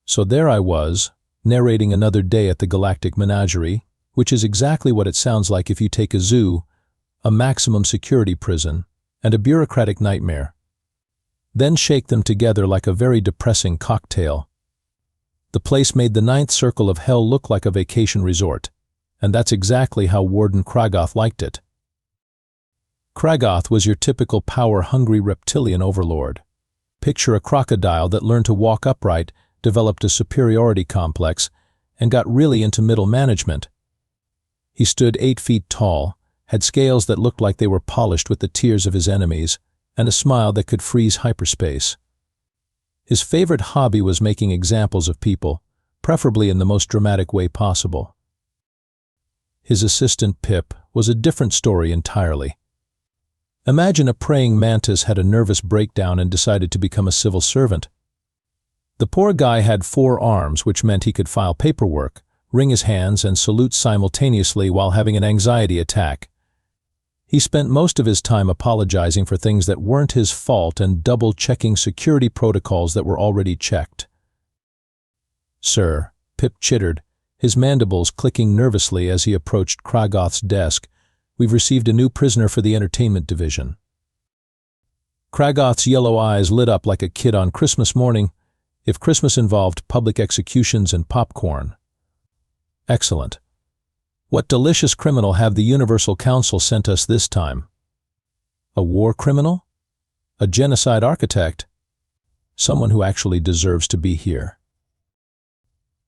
So there I was, narrating another day at the Galactic Menagerie, which is exactly what it sounds like if you take a zoo, a maximum security prison, and a bureaucratic nightmare. Then shake them together like a very depressing cocktail. The place made the ninth circle of hell look like a vacation resort, and that's exactly how Warden Kragoth liked it. Kragoth was your typical power-hungry reptilian overlord. Picture a crocodile that learned to walk upright, developed a superiority complex, and got really into middle management. He stood 8 feet tall, had scales that looked like they were polished with the tears of his enemies, and a smile that could freeze hyperspace. His favorite hobby was making examples of people, preferably in the most dramatic way possible. His assistant Pip was a different story entirely. Imagine a praying mantis had a nervous breakdown and decided to become a civil servant. The poor guy had 4 arms, which meant he could file paperwork, wring his hands, and salute simultaneously while having an anxiety attack. He spent most of his time apologizing for things that weren't his fault and double-checking security protocols that were already checked. "Sir," Pip chittered, his mandibles clicking nervously as he approached Kragoth's desk, "we've received a new prisoner for the entertainment division." Kragoth's yellow eyes lit up like a kid on Christmas morning, if Christmas involved public executions and popcorn. "Excellent. What delicious criminal have the Universal Council sent us this time? A war criminal? A genocide architect? Someone who actually deserves to be here."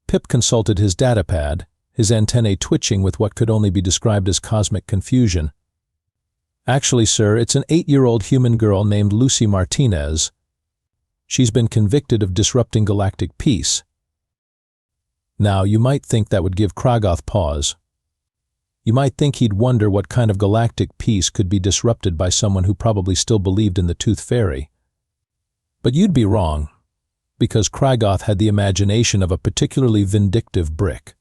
Pip consulted his datapad, his antennae twitching with what could only be described as cosmic confusion. "Actually, sir, it's an 8-year-old human girl named Lucy Martinez. She's been convicted of disrupting galactic peace." Now, you might think that would give Kragoth pause. You might think he'd wonder what kind of galactic peace could be disrupted by someone who probably still believed in the Tooth Fairy. But you'd be wrong, because Kragoth had the imagination of a particularly vindictive brick.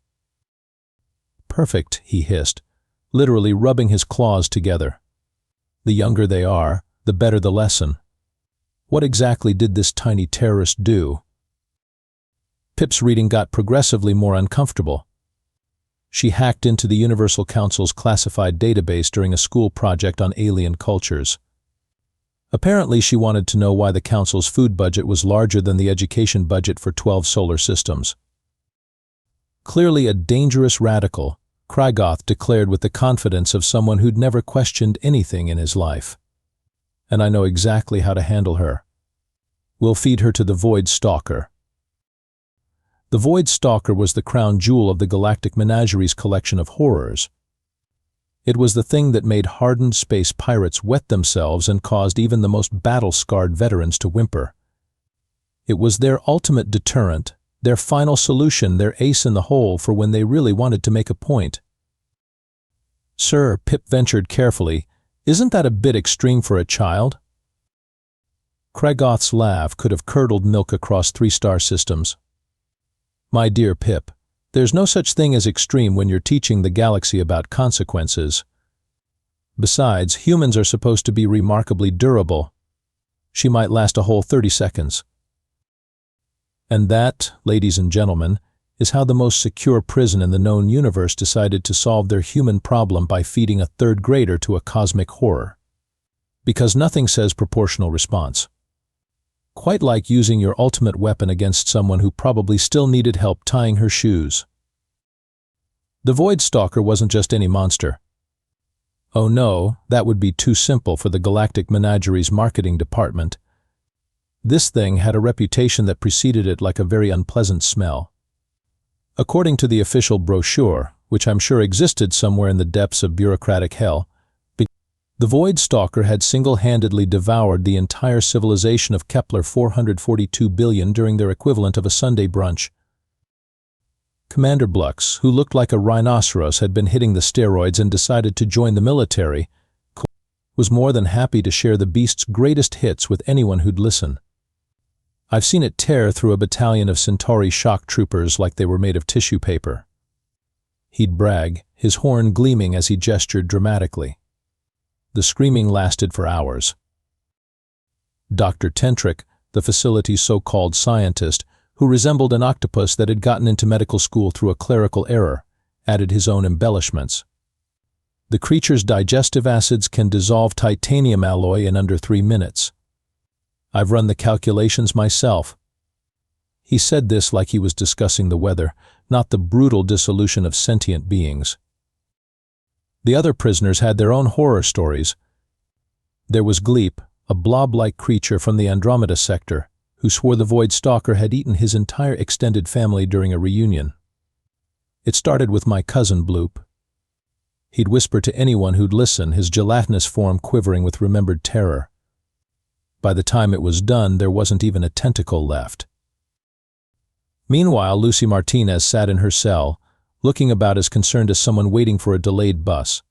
"Perfect," he hissed, literally rubbing his claws together. "The younger they are, the better the lesson. What exactly did this tiny terrorist do?" Pip's reading got progressively more uncomfortable. She hacked into the Universal Council's classified database during a school project on alien cultures. Apparently, she wanted to know why the Council's food budget was larger than the education budget for 12 solar systems. Clearly a dangerous radical, Kragoth declared with the confidence of someone who'd never questioned anything in his life. "And I know exactly how to handle her. We'll feed her to the Void Stalker." The Void Stalker was the crown jewel of the Galactic Menagerie's collection of horrors. It was the thing that made hardened space pirates wet themselves and caused even the most battle-scarred veterans to whimper. It was their ultimate deterrent, their final solution, their ace in the hole for when they really wanted to make a point. "Sir," Pip ventured carefully, "isn't that a bit extreme for a child?" Kragoth's laugh could have curdled milk across 3-star systems. "My dear Pip, there's no such thing as extreme when you're teaching the galaxy about consequences. Besides, humans are supposed to be remarkably durable. She might last a whole 30 seconds. And that, ladies and gentlemen, is how the most secure prison in the known universe decided to solve their human problem by feeding a 3rd grader to a cosmic horror. Because nothing says proportional response. Quite like using your ultimate weapon against someone who probably still needed help tying her shoes. The Void Stalker wasn't just any monster. Oh no, that would be too simple for the Galactic Menagerie's marketing department. This thing had a reputation that preceded it like a very unpleasant smell. According to the official brochure, which I'm sure existed somewhere in the depths of bureaucratic hell, the Void Stalker had single-handedly devoured the entire civilization of Kepler 442 billion during their equivalent of a Sunday brunch. Commander Blux, who looked like a rhinoceros, had been hitting the steroids and decided to join the military, was more than happy to share the beast's greatest hits with anyone who'd listen. I've seen it tear through a battalion of Centauri shock troopers like they were made of tissue paper. He'd brag, his horn gleaming as he gestured dramatically. The screaming lasted for hours. Dr. Tentrick, the facility's so-called scientist, who resembled an octopus that had gotten into medical school through a clerical error, added his own embellishments. The creature's digestive acids can dissolve titanium alloy in under 3 minutes. I've run the calculations myself. He said this like he was discussing the weather, not the brutal dissolution of sentient beings. The other prisoners had their own horror stories. There was Gleep, a blob-like creature from the Andromeda sector, who swore the Void Stalker had eaten his entire extended family during a reunion. It started with my cousin Bloop. He'd whisper to anyone who'd listen, his gelatinous form quivering with remembered terror. By the time it was done, there wasn't even a tentacle left. Meanwhile, Lucy Martinez sat in her cell, looking about as concerned as someone waiting for a delayed bus.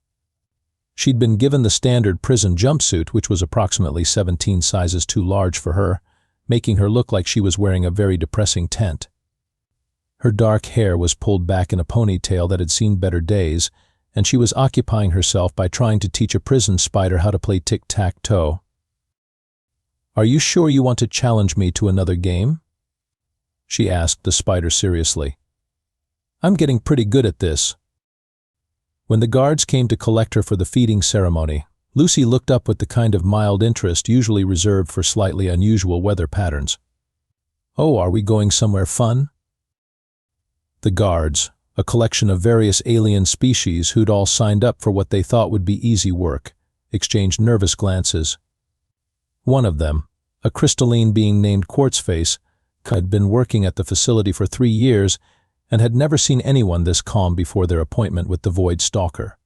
She'd been given the standard prison jumpsuit, which was approximately 17 sizes too large for her, making her look like she was wearing a very depressing tent. Her dark hair was pulled back in a ponytail that had seen better days, and she was occupying herself by trying to teach a prison spider how to play tic-tac-toe. "Are you sure you want to challenge me to another game?" she asked the spider seriously. "I'm getting pretty good at this." When the guards came to collect her for the feeding ceremony, Lucy looked up with the kind of mild interest usually reserved for slightly unusual weather patterns. "Oh, are we going somewhere fun?" The guards, a collection of various alien species who'd all signed up for what they thought would be easy work, exchanged nervous glances. One of them, a crystalline being named Quartzface, had been working at the facility for 3 years and had never seen anyone this calm before their appointment with the Void Stalker.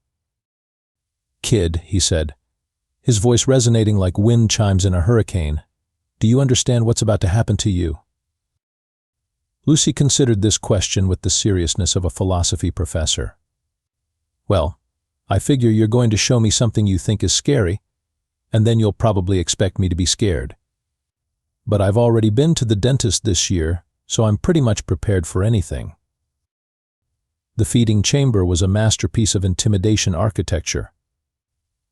"Kid," he said, his voice resonating like wind chimes in a hurricane, "do you understand what's about to happen to you?" Lucy considered this question with the seriousness of a philosophy professor. "Well, I figure you're going to show me something you think is scary, and then you'll probably expect me to be scared. But I've already been to the dentist this year, so I'm pretty much prepared for anything." The feeding chamber was a masterpiece of intimidation architecture.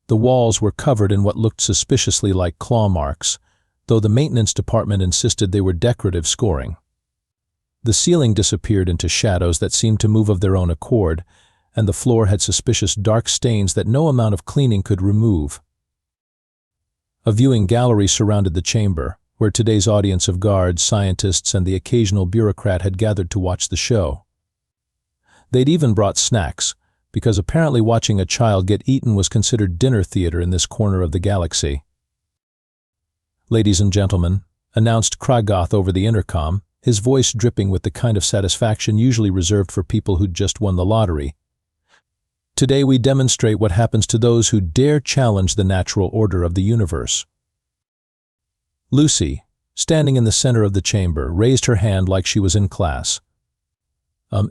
The walls were covered in what looked suspiciously like claw marks, though the maintenance department insisted they were decorative scoring. The ceiling disappeared into shadows that seemed to move of their own accord, and the floor had suspicious dark stains that no amount of cleaning could remove. A viewing gallery surrounded the chamber, where today's audience of guards, scientists, and the occasional bureaucrat had gathered to watch the show. They'd even brought snacks, because apparently watching a child get eaten was considered dinner theater in this corner of the galaxy. "Ladies and gentlemen," announced Kragoth over the intercom, his voice dripping with the kind of satisfaction usually reserved for people who'd just won the lottery. "Today we demonstrate what happens to those who dare challenge the natural order of the universe." Lucy, standing in the center of the chamber, raised her hand like she was in class.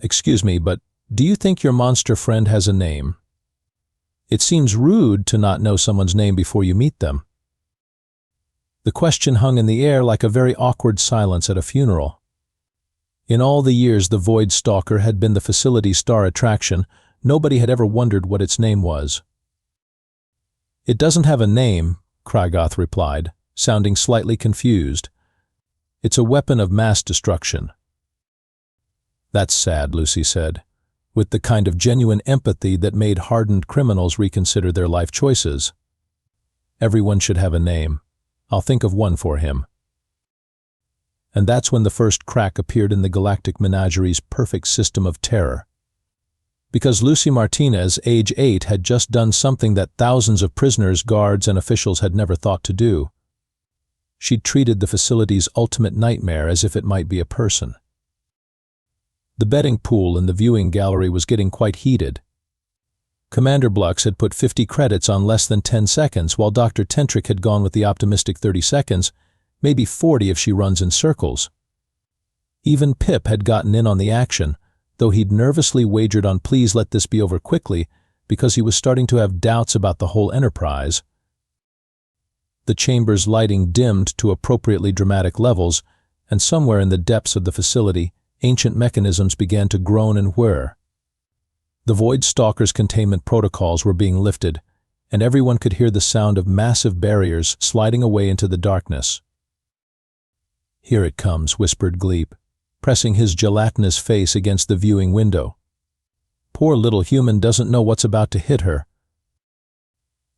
Excuse me, but do you think your monster friend has a name? It seems rude to not know someone's name before you meet them." The question hung in the air like a very awkward silence at a funeral. In all the years the Void Stalker had been the facility's star attraction, nobody had ever wondered what its name was. "It doesn't have a name," Kragoth replied, sounding slightly confused. "It's a weapon of mass destruction." "That's sad," Lucy said, with the kind of genuine empathy that made hardened criminals reconsider their life choices. "Everyone should have a name. I'll think of one for him." And that's when the first crack appeared in the Galactic Menagerie's perfect system of terror. Because Lucy Martinez, age 8, had just done something that thousands of prisoners, guards, and officials had never thought to do. She'd treated the facility's ultimate nightmare as if it might be a person. The betting pool in the viewing gallery was getting quite heated. Commander Blux had put 50 credits on less than 10 seconds, while Dr. Tentric had gone with the optimistic 30 seconds, maybe 40 if she runs in circles. Even Pip had gotten in on the action, though he'd nervously wagered on "please let this be over quickly," because he was starting to have doubts about the whole enterprise. The chamber's lighting dimmed to appropriately dramatic levels, and somewhere in the depths of the facility, ancient mechanisms began to groan and whir. The Void Stalker's containment protocols were being lifted, and everyone could hear the sound of massive barriers sliding away into the darkness. "Here it comes," whispered Gleep. pressing his gelatinous face against the viewing window. Poor little human doesn't know what's about to hit her.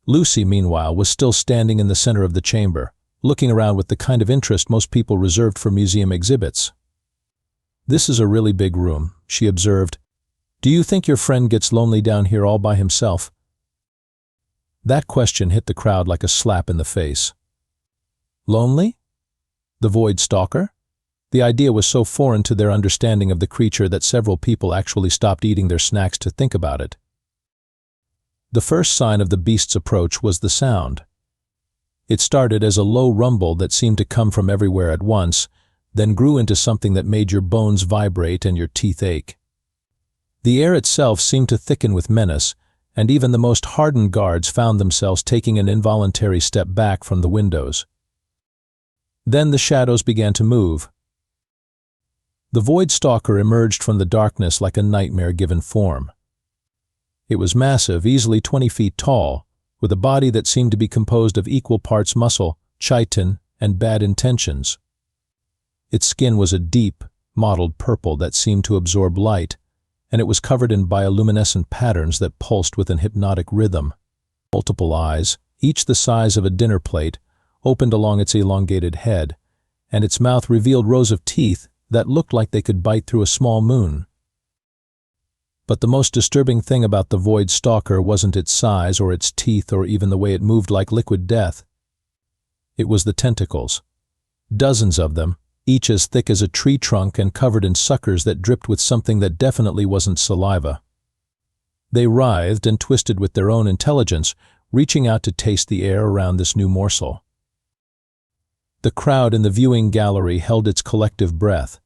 Lucy, meanwhile, was still standing in the center of the chamber, looking around with the kind of interest most people reserved for museum exhibits. "This is a really big room," she observed. "Do you think your friend gets lonely down here all by himself?" That question hit the crowd like a slap in the face. Lonely? The Void Stalker? The idea was so foreign to their understanding of the creature that several people actually stopped eating their snacks to think about it. The first sign of the beast's approach was the sound. It started as a low rumble that seemed to come from everywhere at once, then grew into something that made your bones vibrate and your teeth ache. The air itself seemed to thicken with menace, and even the most hardened guards found themselves taking an involuntary step back from the windows. Then the shadows began to move. The Void Stalker emerged from the darkness like a nightmare-given form. It was massive, easily 20 feet tall, with a body that seemed to be composed of equal parts muscle, chitin, and bad intentions. Its skin was a deep, mottled purple that seemed to absorb light, and it was covered in bioluminescent patterns that pulsed with an hypnotic rhythm. Multiple eyes, each the size of a dinner plate, opened along its elongated head, and its mouth revealed rows of teeth that looked like they could bite through a small moon. But the most disturbing thing about the Void Stalker wasn't its size or its teeth or even the way it moved like liquid death. It was the tentacles. Dozens of them, each as thick as a tree trunk and covered in suckers that dripped with something that definitely wasn't saliva. They writhed and twisted with their own intelligence, reaching out to taste the air around this new morsel. The crowd in the viewing gallery held its collective breath.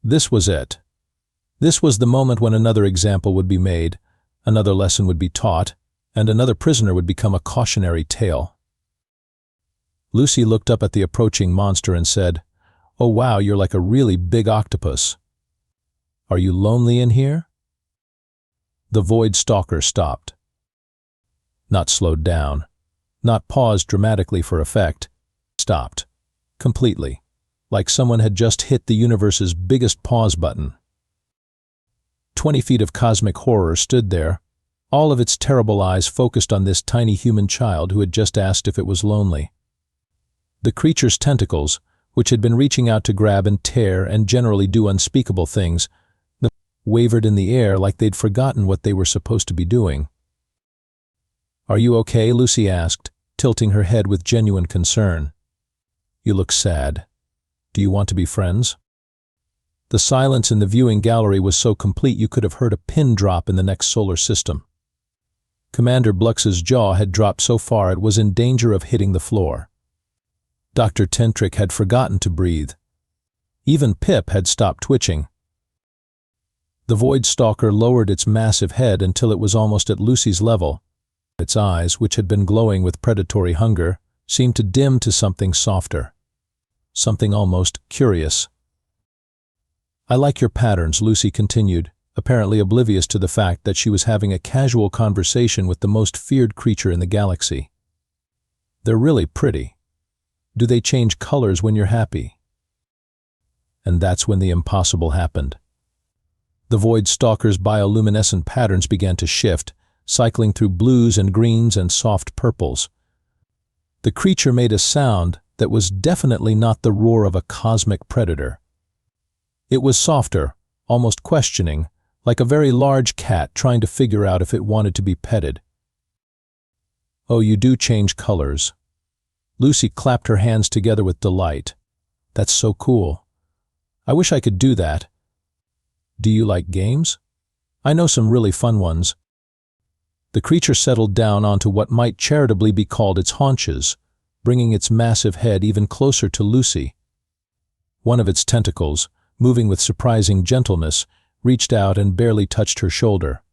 This was it. This was the moment when another example would be made, another lesson would be taught, and another prisoner would become a cautionary tale. Lucy looked up at the approaching monster and said, "Oh wow, you're like a really big octopus. Are you lonely in here?" The Void Stalker stopped. Not slowed down, not paused dramatically for effect, stopped, completely, like someone had just hit the universe's biggest pause button. 20 feet of cosmic horror stood there, all of its terrible eyes focused on this tiny human child who had just asked if it was lonely. The creature's tentacles, which had been reaching out to grab and tear and generally do unspeakable things, wavered in the air like they'd forgotten what they were supposed to be doing. "Are you okay?" Lucy asked, tilting her head with genuine concern. "You look sad. Do you want to be friends?" The silence in the viewing gallery was so complete you could have heard a pin drop in the next solar system. Commander Blux's jaw had dropped so far it was in danger of hitting the floor. Dr. Tentrick had forgotten to breathe. Even Pip had stopped twitching. The Void Stalker lowered its massive head until it was almost at Lucy's level. Its eyes, which had been glowing with predatory hunger, seemed to dim to something softer. Something almost curious. "I like your patterns," Lucy continued, apparently oblivious to the fact that she was having a casual conversation with the most feared creature in the galaxy. "They're really pretty. Do they change colors when you're happy?" And that's when the impossible happened. The Void Stalker's bioluminescent patterns began to shift, cycling through blues and greens and soft purples. The creature made a sound that was definitely not the roar of a cosmic predator. It was softer, almost questioning, like a very large cat trying to figure out if it wanted to be petted. "Oh, you do change colors." Lucy clapped her hands together with delight. "That's so cool. I wish I could do that. Do you like games? I know some really fun ones." The creature settled down onto what might charitably be called its haunches, bringing its massive head even closer to Lucy. One of its tentacles, moving with surprising gentleness, reached out and barely touched her shoulder.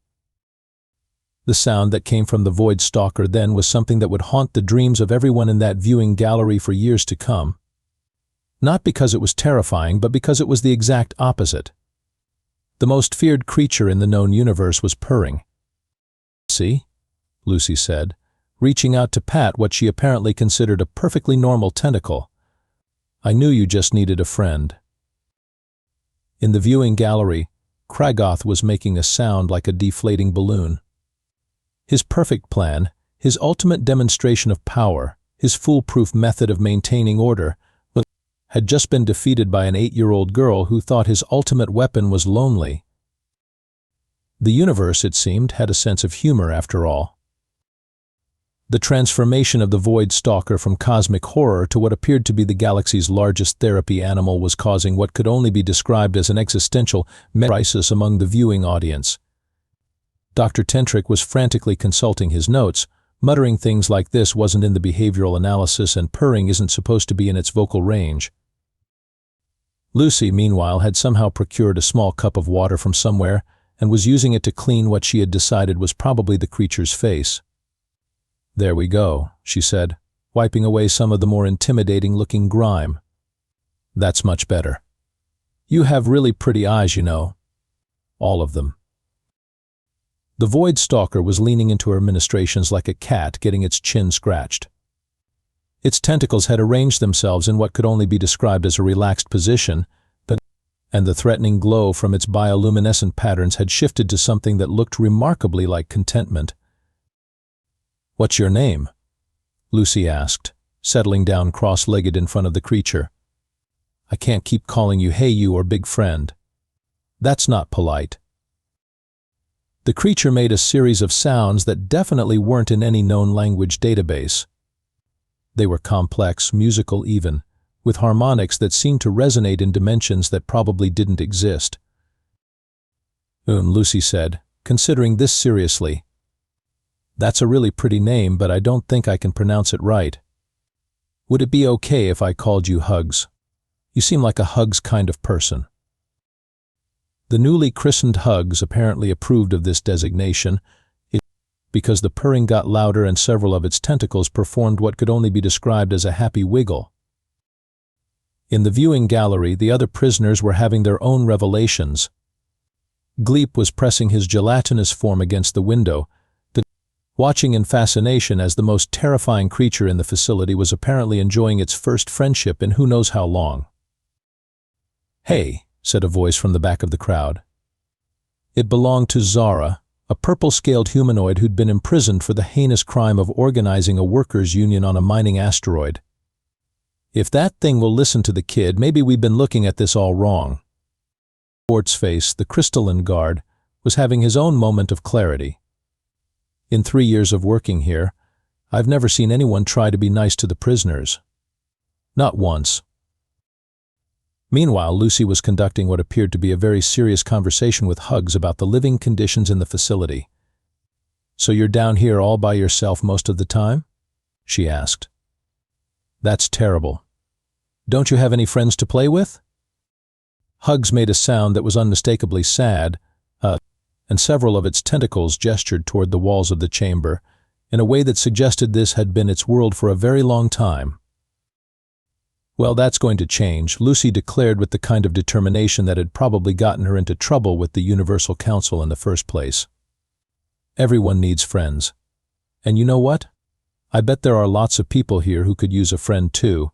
The sound that came from the Void Stalker then was something that would haunt the dreams of everyone in that viewing gallery for years to come. Not because it was terrifying, but because it was the exact opposite. The most feared creature in the known universe was purring. "See?" Lucy said, reaching out to pat what she apparently considered a perfectly normal tentacle. "I knew you just needed a friend." In the viewing gallery, Kragoth was making a sound like a deflating balloon. His perfect plan, his ultimate demonstration of power, his foolproof method of maintaining order, had just been defeated by an 8-year-old girl who thought his ultimate weapon was lonely. The universe, it seemed, had a sense of humor after all. The transformation of the Void Stalker from cosmic horror to what appeared to be the galaxy's largest therapy animal was causing what could only be described as an existential crisis among the viewing audience. Dr. Tentrick was frantically consulting his notes, muttering things like "this wasn't in the behavioral analysis" and "purring isn't supposed to be in its vocal range." Lucy, meanwhile, had somehow procured a small cup of water from somewhere and was using it to clean what she had decided was probably the creature's face. "There we go," she said, wiping away some of the more intimidating-looking grime. "That's much better. You have really pretty eyes, you know. All of them." The Void Stalker was leaning into her ministrations like a cat getting its chin scratched. Its tentacles had arranged themselves in what could only be described as a relaxed position, and the threatening glow from its bioluminescent patterns had shifted to something that looked remarkably like contentment. "What's your name?" Lucy asked, settling down cross-legged in front of the creature. "I can't keep calling you hey you or big friend. That's not polite." The creature made a series of sounds that definitely weren't in any known language database. They were complex, musical even, with harmonics that seemed to resonate in dimensions that probably didn't exist. Lucy said, considering this seriously. "That's a really pretty name, but I don't think I can pronounce it right. Would it be okay if I called you Hugs? You seem like a Hugs kind of person." The newly christened Hugs apparently approved of this designation, because the purring got louder and several of its tentacles performed what could only be described as a happy wiggle. In the viewing gallery, the other prisoners were having their own revelations. Gleep was pressing his gelatinous form against the window, watching in fascination as the most terrifying creature in the facility was apparently enjoying its first friendship in who knows how long. "Hey," said a voice from the back of the crowd. It belonged to Zara, a purple-scaled humanoid who'd been imprisoned for the heinous crime of organizing a workers' union on a mining asteroid. "If that thing will listen to the kid, maybe we've been looking at this all wrong." Fort's face, the crystalline guard, was having his own moment of clarity. "In 3 years of working here, I've never seen anyone try to be nice to the prisoners. Not once." Meanwhile, Lucy was conducting what appeared to be a very serious conversation with Hugs about the living conditions in the facility. "So you're down here all by yourself most of the time?" she asked. "That's terrible. Don't you have any friends to play with?" Hugs made a sound that was unmistakably sad, and several of its tentacles gestured toward the walls of the chamber in a way that suggested this had been its world for a very long time. "Well, that's going to change," Lucy declared with the kind of determination that had probably gotten her into trouble with the Universal Council in the first place. "Everyone needs friends. And you know what? I bet there are lots of people here who could use a friend too."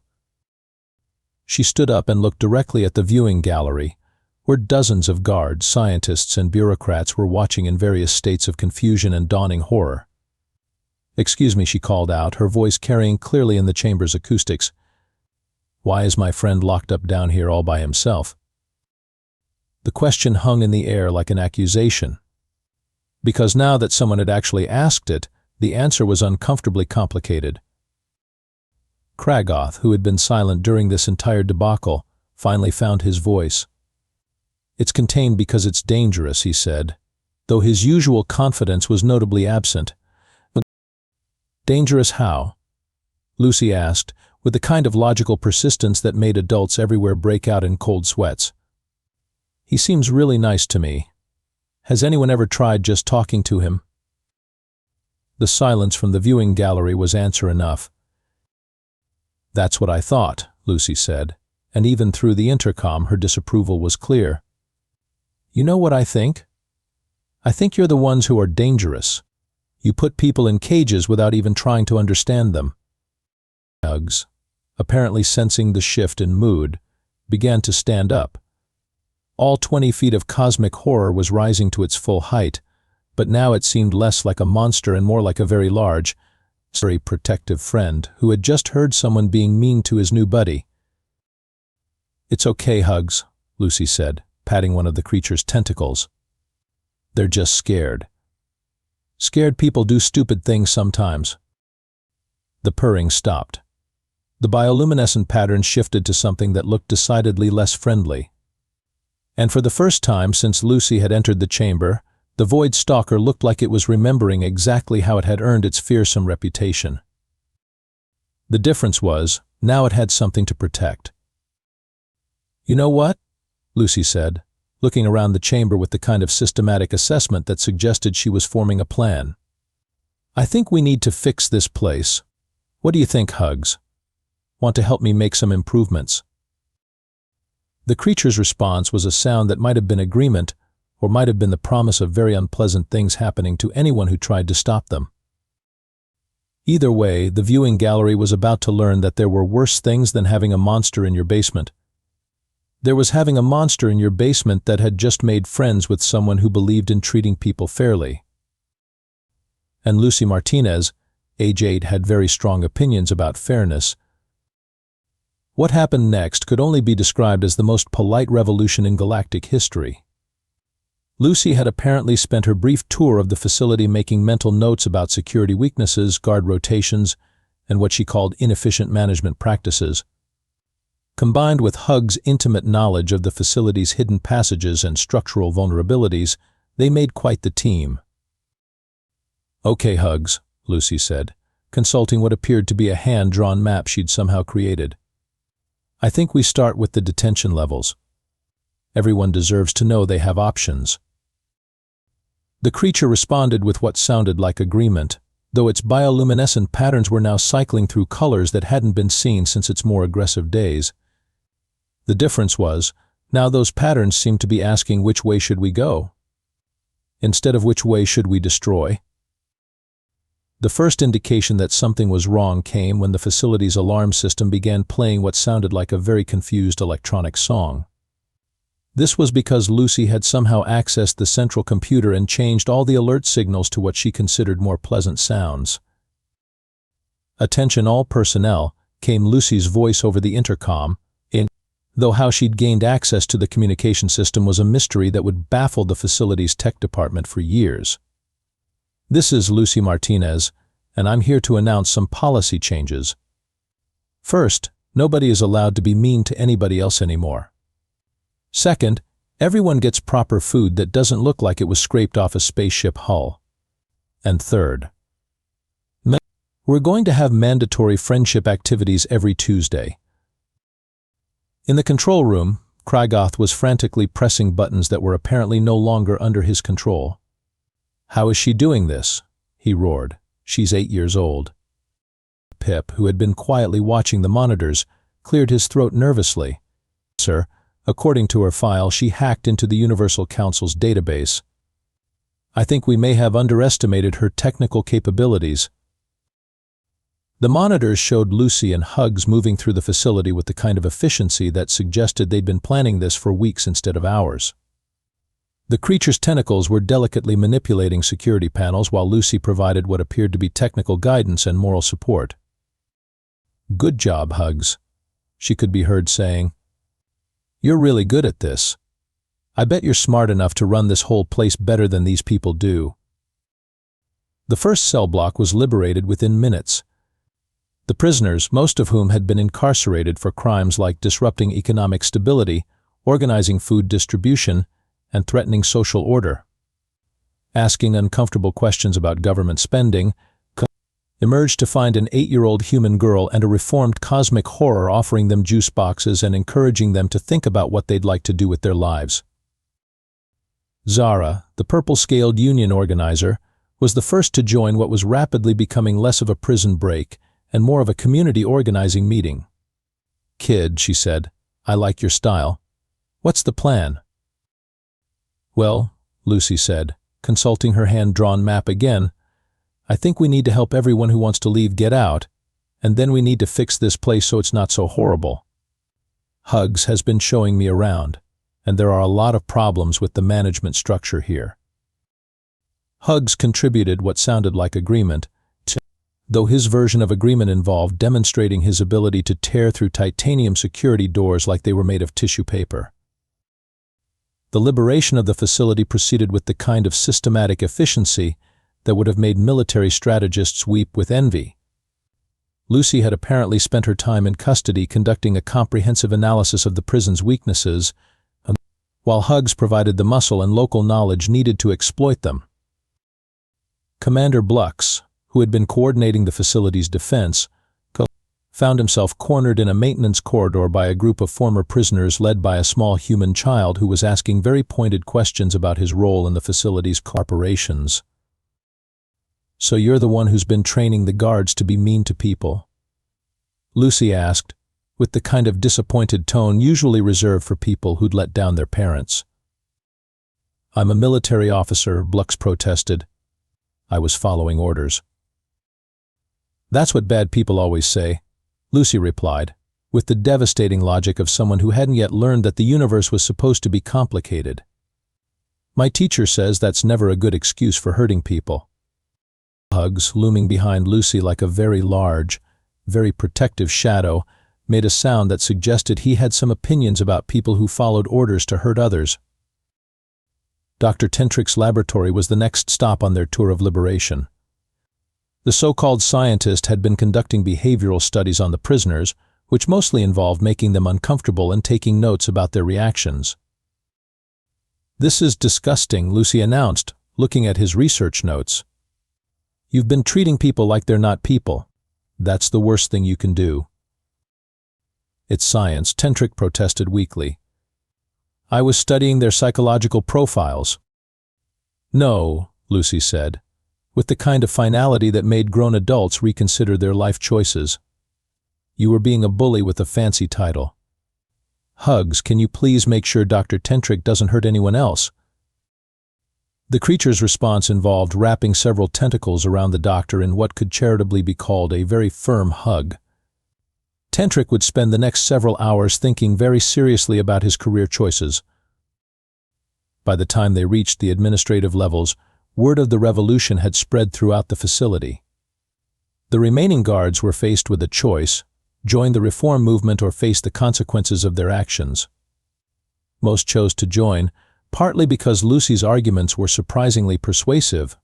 She stood up and looked directly at the viewing gallery, where dozens of guards, scientists, and bureaucrats were watching in various states of confusion and dawning horror. "Excuse me," she called out, her voice carrying clearly in the chamber's acoustics. "Why is my friend locked up down here all by himself?" The question hung in the air like an accusation. Because now that someone had actually asked it, the answer was uncomfortably complicated. Kragoth, who had been silent during this entire debacle, finally found his voice. "It's contained because it's dangerous," he said, though his usual confidence was notably absent. "But dangerous how?" Lucy asked, with the kind of logical persistence that made adults everywhere break out in cold sweats. "He seems really nice to me. Has anyone ever tried just talking to him?" The silence from the viewing gallery was answer enough. "That's what I thought," Lucy said, and even through the intercom her disapproval was clear. "You know what I think? I think you're the ones who are dangerous. You put people in cages without even trying to understand them." Hugs, apparently sensing the shift in mood, began to stand up. All 20 feet of cosmic horror was rising to its full height, but now it seemed less like a monster and more like a very large, very protective friend who had just heard someone being mean to his new buddy. "It's okay, Hugs," Lucy said, patting one of the creature's tentacles. "They're just scared. Scared people do stupid things sometimes." The purring stopped. The bioluminescent pattern shifted to something that looked decidedly less friendly. And for the first time since Lucy had entered the chamber, the Void Stalker looked like it was remembering exactly how it had earned its fearsome reputation. The difference was, now it had something to protect. "You know what?" Lucy said, looking around the chamber with the kind of systematic assessment that suggested she was forming a plan. "I think we need to fix this place. What do you think, Hugs? Want to help me make some improvements?" The creature's response was a sound that might have been agreement, or might have been the promise of very unpleasant things happening to anyone who tried to stop them. Either way, the viewing gallery was about to learn that there were worse things than having a monster in your basement. There was having a monster in your basement that had just made friends with someone who believed in treating people fairly. And Lucy Martinez, age 8, had very strong opinions about fairness. What happened next could only be described as the most polite revolution in galactic history. Lucy had apparently spent her brief tour of the facility making mental notes about security weaknesses, guard rotations, and what she called inefficient management practices. Combined with Hug's intimate knowledge of the facility's hidden passages and structural vulnerabilities, they made quite the team. "Okay, Hugs," Lucy said, consulting what appeared to be a hand-drawn map she'd somehow created. "I think we start with the detention levels. Everyone deserves to know they have options." The creature responded with what sounded like agreement, though its bioluminescent patterns were now cycling through colors that hadn't been seen since its more aggressive days. The difference was, now those patterns seemed to be asking which way should we go, instead of which way should we destroy. The first indication that something was wrong came when the facility's alarm system began playing what sounded like a very confused electronic song. This was because Lucy had somehow accessed the central computer and changed all the alert signals to what she considered more pleasant sounds. "Attention all personnel," came Lucy's voice over the intercom, though how she'd gained access to the communication system was a mystery that would baffle the facility's tech department for years. "This is Lucy Martinez, and I'm here to announce some policy changes. First, nobody is allowed to be mean to anybody else anymore. Second, everyone gets proper food that doesn't look like it was scraped off a spaceship hull. And third, we're going to have mandatory friendship activities every Tuesday." In the control room, Krygoth was frantically pressing buttons that were apparently no longer under his control. "How is she doing this?" he roared. "She's 8 years old." Pip, who had been quietly watching the monitors, cleared his throat nervously. "Sir, according to her file, she hacked into the Universal Council's database. I think we may have underestimated her technical capabilities." The monitors showed Lucy and Hugs moving through the facility with the kind of efficiency that suggested they'd been planning this for weeks instead of hours. The creature's tentacles were delicately manipulating security panels while Lucy provided what appeared to be technical guidance and moral support. "Good job, Hugs," she could be heard saying. "You're really good at this. I bet you're smart enough to run this whole place better than these people do." The first cell block was liberated within minutes. The prisoners, most of whom had been incarcerated for crimes like disrupting economic stability, organizing food distribution, and threatening social order, asking uncomfortable questions about government spending, emerged to find an 8-year-old human girl and a reformed cosmic horror offering them juice boxes and encouraging them to think about what they'd like to do with their lives. Zara, the purple-scaled union organizer, was the first to join what was rapidly becoming less of a prison break and more of a community organizing meeting. "Kid," she said, "I like your style. What's the plan?" "Well," Lucy said, consulting her hand-drawn map again, "I think we need to help everyone who wants to leave get out, and then we need to fix this place so it's not so horrible. Hugs has been showing me around, and there are a lot of problems with the management structure here. Hugs contributed what sounded like agreement, though his version of agreement involved demonstrating his ability to tear through titanium security doors like they were made of tissue paper. The liberation of the facility proceeded with the kind of systematic efficiency that would have made military strategists weep with envy. Lucy had apparently spent her time in custody conducting a comprehensive analysis of the prison's weaknesses, while Hugs provided the muscle and local knowledge needed to exploit them. Commander Blux, who had been coordinating the facility's defense, found himself cornered in a maintenance corridor by a group of former prisoners led by a small human child who was asking very pointed questions about his role in the facility's operations. "So you're the one who's been training the guards to be mean to people?" Lucy asked, with the kind of disappointed tone usually reserved for people who'd let down their parents. "I'm a military officer," Blux protested. "I was following orders." "That's what bad people always say," Lucy replied, with the devastating logic of someone who hadn't yet learned that the universe was supposed to be complicated. "My teacher says that's never a good excuse for hurting people." Hugs, looming behind Lucy like a very large, very protective shadow, made a sound that suggested he had some opinions about people who followed orders to hurt others. Dr. Tentrick's laboratory was the next stop on their tour of liberation. The so-called scientist had been conducting behavioral studies on the prisoners, which mostly involved making them uncomfortable and taking notes about their reactions. "This is disgusting," Lucy announced, looking at his research notes. "You've been treating people like they're not people. That's the worst thing you can do." "It's science," Tentrick protested weakly. "I was studying their psychological profiles." "No," Lucy said, with the kind of finality that made grown adults reconsider their life choices. "You were being a bully with a fancy title." "Hugs, can you please make sure Dr. Tentrick doesn't hurt anyone else?" The creature's response involved wrapping several tentacles around the doctor in what could charitably be called a very firm hug. Tentrick would spend the next several hours thinking very seriously about his career choices. By the time they reached the administrative levels, word of the revolution had spread throughout the facility. The remaining guards were faced with a choice: join the reform movement or face the consequences of their actions. Most chose to join, partly because Lucy's arguments were surprisingly persuasive,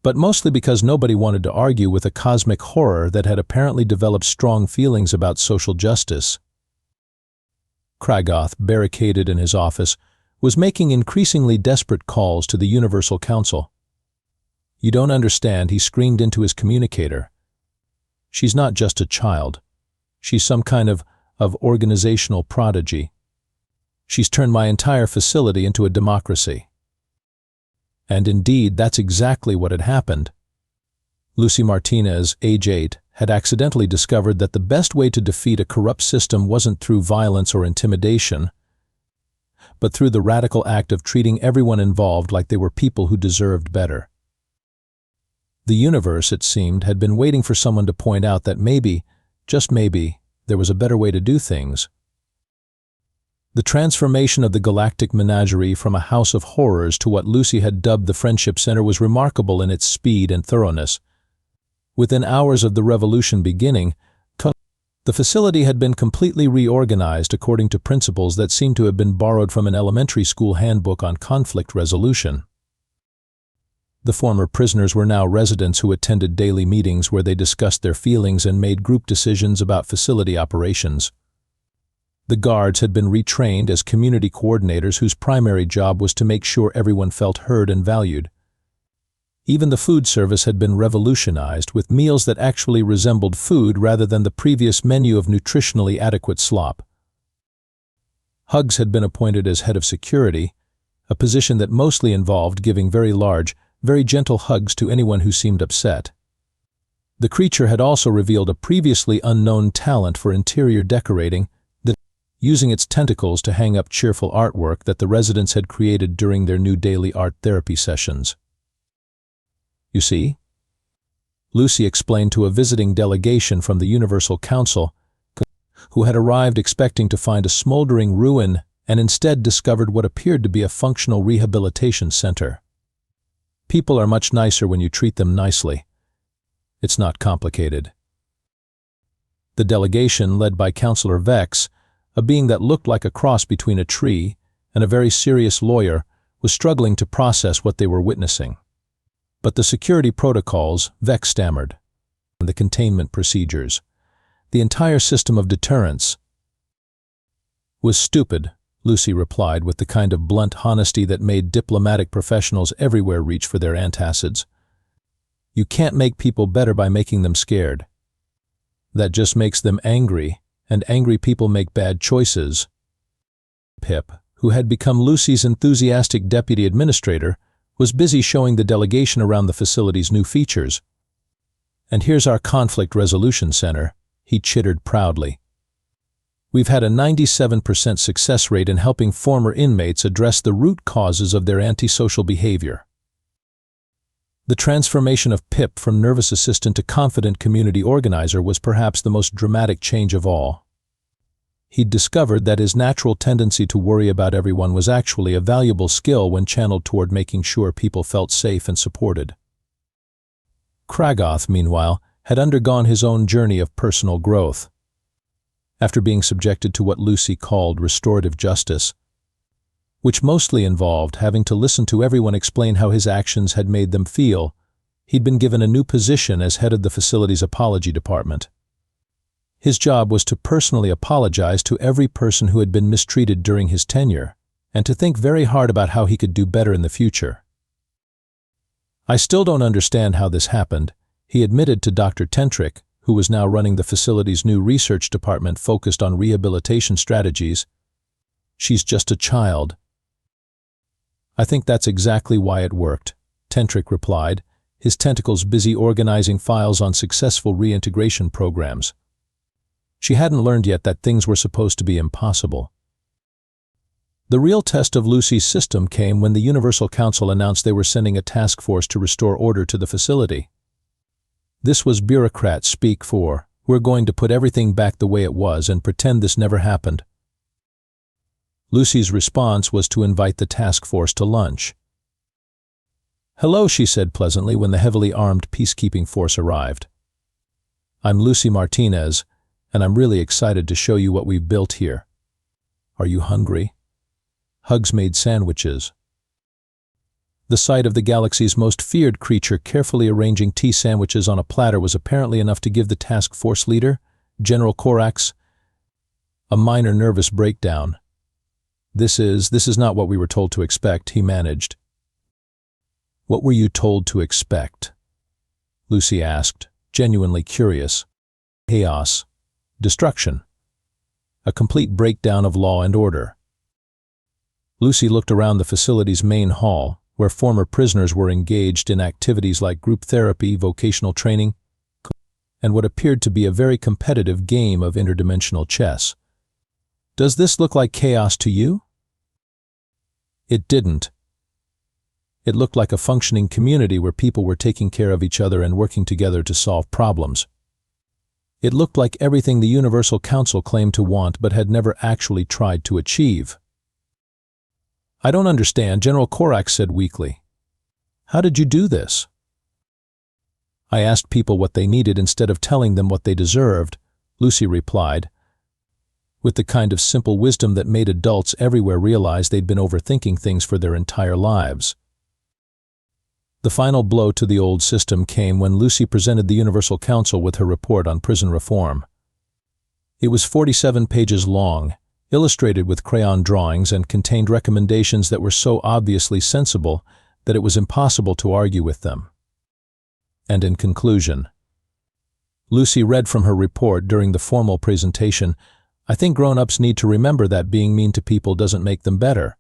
but mostly because nobody wanted to argue with a cosmic horror that had apparently developed strong feelings about social justice. Kragoth, barricaded in his office, was making increasingly desperate calls to the Universal Council. "You don't understand," he screamed into his communicator. "She's not just a child. She's some kind of organizational prodigy. She's turned my entire facility into a democracy." And indeed, that's exactly what had happened. Lucy Martinez, age 8, had accidentally discovered that the best way to defeat a corrupt system wasn't through violence or intimidation, but through the radical act of treating everyone involved like they were people who deserved better. The universe, it seemed, had been waiting for someone to point out that maybe, just maybe, there was a better way to do things. The transformation of the Galactic menagerie from a house of horrors to what Lucy had dubbed the Friendship Center was remarkable in its speed and thoroughness. Within hours of the revolution beginning, the facility had been completely reorganized according to principles that seemed to have been borrowed from an elementary school handbook on conflict resolution. The former prisoners were now residents who attended daily meetings where they discussed their feelings and made group decisions about facility operations. The guards had been retrained as community coordinators whose primary job was to make sure everyone felt heard and valued. Even the food service had been revolutionized with meals that actually resembled food rather than the previous menu of nutritionally adequate slop. Hugs had been appointed as head of security, a position that mostly involved giving very large, very gentle hugs to anyone who seemed upset. The creature had also revealed a previously unknown talent for interior decorating, using its tentacles to hang up cheerful artwork that the residents had created during their new daily art therapy sessions. "You see?" Lucy explained to a visiting delegation from the Universal Council, who had arrived expecting to find a smoldering ruin and instead discovered what appeared to be a functional rehabilitation center. People are much nicer when you treat them nicely. It's not complicated. The delegation, led by Counselor Vex, a being that looked like a cross between a tree and a very serious lawyer, was struggling to process what they were witnessing. But the security protocols, Vex stammered, and the containment procedures, the entire system of deterrence, was stupid, Lucy replied with the kind of blunt honesty that made diplomatic professionals everywhere reach for their antacids. You can't make people better by making them scared. That just makes them angry, and angry people make bad choices. Pip, who had become Lucy's enthusiastic deputy administrator, was busy showing the delegation around the facility's new features. And here's our conflict resolution center, he chittered proudly. We've had a 97% success rate in helping former inmates address the root causes of their antisocial behavior. The transformation of Pip from nervous assistant to confident community organizer was perhaps the most dramatic change of all. He'd discovered that his natural tendency to worry about everyone was actually a valuable skill when channeled toward making sure people felt safe and supported. Kragoth, meanwhile, had undergone his own journey of personal growth. After being subjected to what Lucy called restorative justice, which mostly involved having to listen to everyone explain how his actions had made them feel, he'd been given a new position as head of the facility's apology department. His job was to personally apologize to every person who had been mistreated during his tenure, and to think very hard about how he could do better in the future. I still don't understand how this happened, he admitted to Dr. Tentrick, who was now running the facility's new research department focused on rehabilitation strategies. She's just a child. I think that's exactly why it worked, Tentrick replied, his tentacles busy organizing files on successful reintegration programs. She hadn't learned yet that things were supposed to be impossible. The real test of Lucy's system came when the Universal Council announced they were sending a task force to restore order to the facility. This was bureaucrat speak for, we're going to put everything back the way it was and pretend this never happened. Lucy's response was to invite the task force to lunch. Hello, she said pleasantly when the heavily armed peacekeeping force arrived. I'm Lucy Martinez, and I'm really excited to show you what we've built here. Are you hungry? Hugs made sandwiches. The sight of the galaxy's most feared creature carefully arranging tea sandwiches on a platter was apparently enough to give the task force leader, General Corax, a minor nervous breakdown. This is not what we were told to expect, he managed. What were you told to expect? Lucy asked, genuinely curious. Chaos. Destruction. A complete breakdown of law and order. Lucy looked around the facility's main hall, where former prisoners were engaged in activities like group therapy, vocational training, and what appeared to be a very competitive game of interdimensional chess. Does this look like chaos to you? It didn't. It looked like a functioning community where people were taking care of each other and working together to solve problems. It looked like everything the Universal Council claimed to want but had never actually tried to achieve. I don't understand, General Corax said weakly. How did you do this? I asked people what they needed instead of telling them what they deserved, Lucy replied, with the kind of simple wisdom that made adults everywhere realize they'd been overthinking things for their entire lives. The final blow to the old system came when Lucy presented the Universal Council with her report on prison reform. It was 47 pages long, illustrated with crayon drawings, and contained recommendations that were so obviously sensible that it was impossible to argue with them. And in conclusion, Lucy read from her report during the formal presentation, I think grown-ups need to remember that being mean to people doesn't make them better.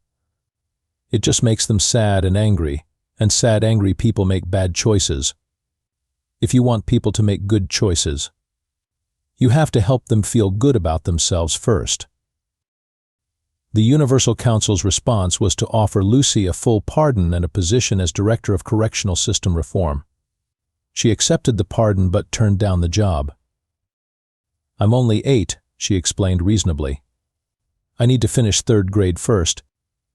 It just makes them sad and angry, and sad, angry people make bad choices. If you want people to make good choices, you have to help them feel good about themselves first. The Universal Council's response was to offer Lucy a full pardon and a position as Director of Correctional System Reform. She accepted the pardon but turned down the job. I'm only 8, she explained reasonably. I need to finish 3rd grade first,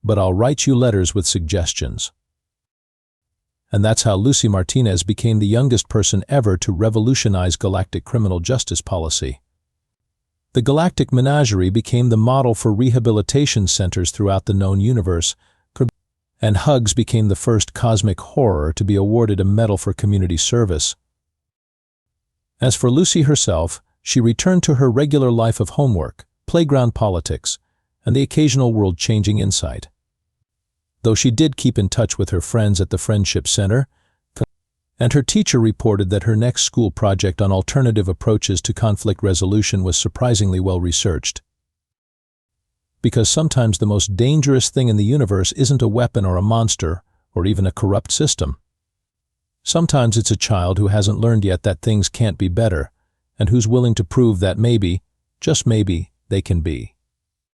but I'll write you letters with suggestions. And that's how Lucy Martinez became the youngest person ever to revolutionize galactic criminal justice policy. The Galactic Menagerie became the model for rehabilitation centers throughout the known universe, and Hugs became the first cosmic horror to be awarded a medal for community service. As for Lucy herself, she returned to her regular life of homework, playground politics, and the occasional world-changing insight. Though she did keep in touch with her friends at the Friendship Center, and her teacher reported that her next school project on alternative approaches to conflict resolution was surprisingly well researched. Because sometimes the most dangerous thing in the universe isn't a weapon or a monster, or even a corrupt system. Sometimes it's a child who hasn't learned yet that things can't be better, and who's willing to prove that maybe, just maybe, they can be.